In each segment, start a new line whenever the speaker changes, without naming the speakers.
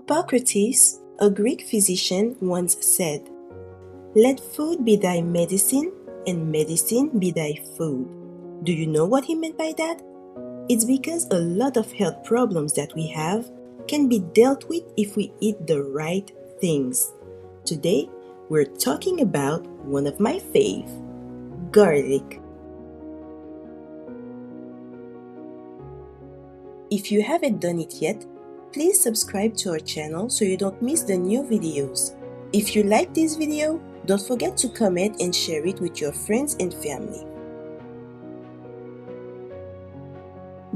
Hippocrates, a Greek physician, once said, "Let food be thy medicine, and medicine be thy food." Do you know what he meant by that? It's because a lot of health problems that we have can be dealt with if we eat the right things. Today, we're talking about one of my fave, garlic. If you haven't done it yet, please subscribe to our channel so you don't miss the new videos. If you like this video, don't forget to comment and share it with your friends and family.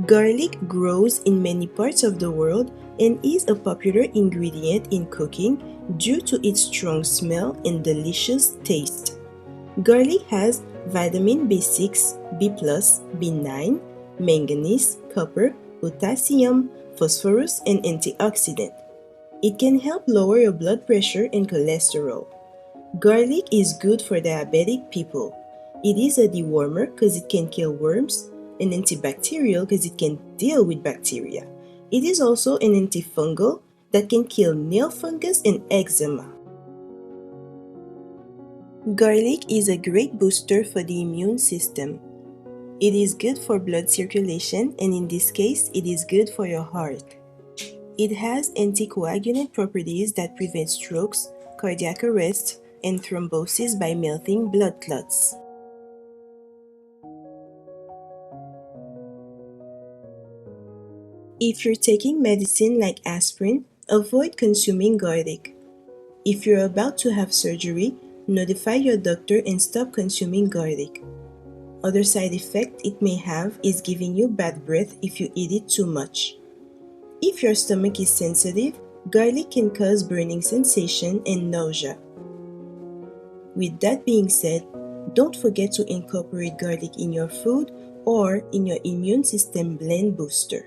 Garlic grows in many parts of the world and is a popular ingredient in cooking due to its strong smell and delicious taste. Garlic has vitamin B6, B+, B9, manganese, copper, potassium, phosphorus, and antioxidant. It can help lower your blood pressure and cholesterol. Garlic is good for diabetic people. It is a dewormer because it can kill worms, an antibacterial because it can deal with bacteria. It is also an antifungal that can kill nail fungus and eczema. Garlic is a great booster for the immune system. It is good for blood circulation, and in this case, it is good for your heart. It has anticoagulant properties that prevent strokes, cardiac arrest, and thrombosis by melting blood clots. If you're taking medicine like aspirin, avoid consuming garlic. If you're about to have surgery, notify your doctor and stop consuming garlic. Other side effect it may have is giving you bad breath if you eat it too much. If your stomach is sensitive, garlic can cause burning sensation and nausea. With that being said, don't forget to incorporate garlic in your food or in your immune system blend booster.